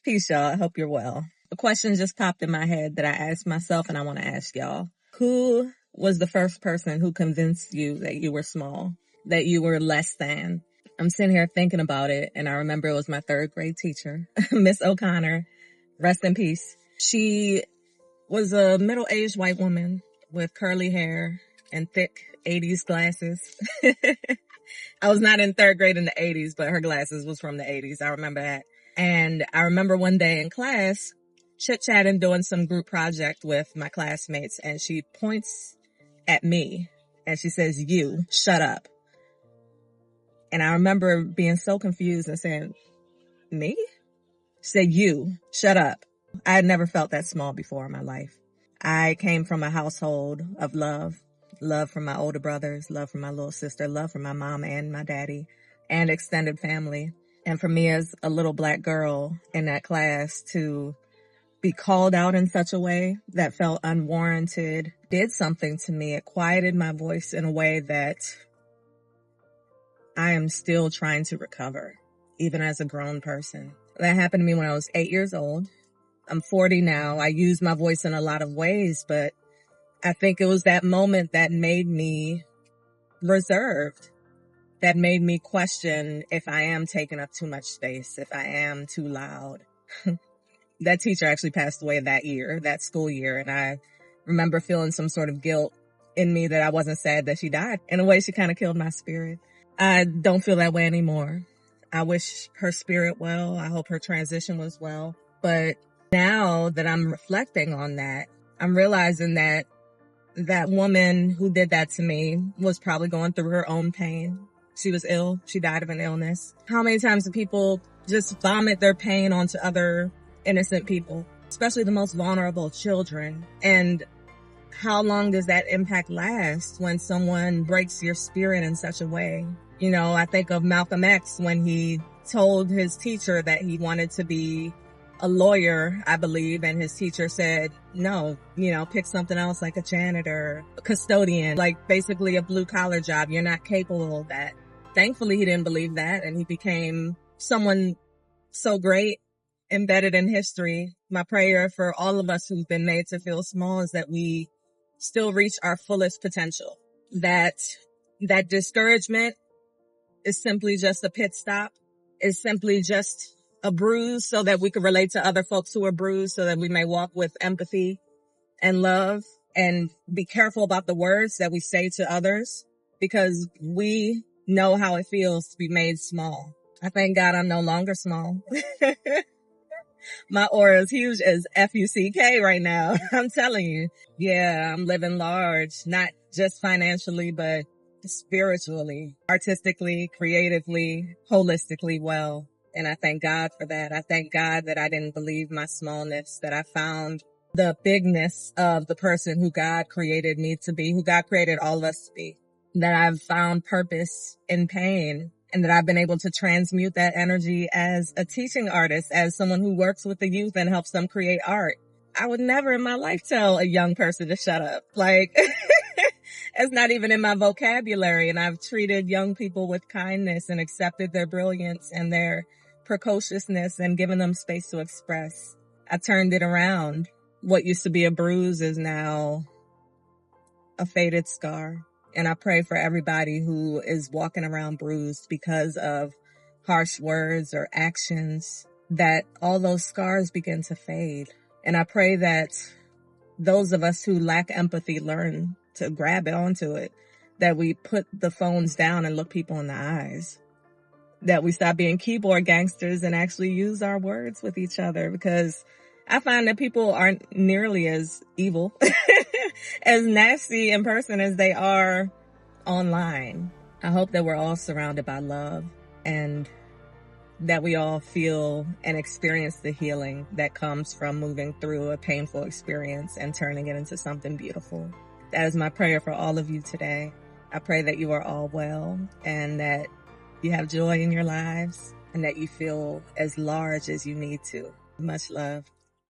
Peace, y'all. I hope you're well. A question just popped in my head that I asked myself and I want to ask y'all. Who was the first person who convinced you that you were small, that you were less than? I'm sitting here thinking about it, and I remember it was my third grade teacher, Miss O'Connor. Rest in peace. She was a middle-aged white woman with curly hair and thick 80s glasses. I was not in third grade in the 80s, but her glasses was from the 80s. I remember that. And I remember one day in class, chit-chatting, doing some group project with my classmates, and she points at me and she says, "You, shut up." And I remember being so confused and saying, "Me?" She said, "You, shut up." I had never felt that small before in my life. I came from a household of love from my older brothers, love from my little sister, love from my mom and my daddy, and extended family. And for me as a little black girl in that class to be called out in such a way that felt unwarranted did something to me. It quieted my voice in a way that I am still trying to recover, even as a grown person. That happened to me when I was 8 years old. I'm 40 now. I use my voice in a lot of ways, but I think it was that moment that made me reserved, that made me question if I am taking up too much space, if I am too loud. That teacher actually passed away that year, that school year, and I remember feeling some sort of guilt in me that I wasn't sad that she died. In a way, she kind of killed my spirit. I don't feel that way anymore. I wish her spirit well. I hope her transition was well. But now that I'm reflecting on that, I'm realizing that that woman who did that to me was probably going through her own pain. She was ill. She died of an illness. How many times do people just vomit their pain onto other innocent people, especially the most vulnerable children? And how long does that impact last when someone breaks your spirit in such a way? You know, I think of Malcolm X when he told his teacher that he wanted to be a lawyer, I believe, and his teacher said, "No, pick something else like a janitor, a custodian, like basically a blue collar job. You're not capable of that." Thankfully, he didn't believe that, and he became someone so great, embedded in history. My prayer for all of us who've been made to feel small is that we still reach our fullest potential. That discouragement is simply just a pit stop, is simply just a bruise so that we can relate to other folks who are bruised, so that we may walk with empathy and love and be careful about the words that we say to others, because we know how it feels to be made small. I thank God I'm no longer small. My aura is huge as F-U-C-K right now. I'm telling you. Yeah, I'm living large, not just financially, but spiritually, artistically, creatively, holistically well. And I thank God for that. I thank God that I didn't believe my smallness, that I found the bigness of the person who God created me to be, who God created all of us to be, that I've found purpose in pain, and that I've been able to transmute that energy as a teaching artist, as someone who works with the youth and helps them create art. I would never in my life tell a young person to shut up. Like, it's not even in my vocabulary. And I've treated young people with kindness and accepted their brilliance and their precociousness and given them space to express. I turned it around. What used to be a bruise is now a faded scar. And I pray for everybody who is walking around bruised because of harsh words or actions, that all those scars begin to fade. And I pray that those of us who lack empathy learn to grab it onto it, that we put the phones down and look people in the eyes, that we stop being keyboard gangsters and actually use our words with each other, because I find that people aren't nearly as evil, as nasty in person as they are online. I hope that we're all surrounded by love, and that we all feel and experience the healing that comes from moving through a painful experience and turning it into something beautiful. That is my prayer for all of you today. I pray that you are all well, and that you have joy in your lives, and that you feel as large as you need to. Much love.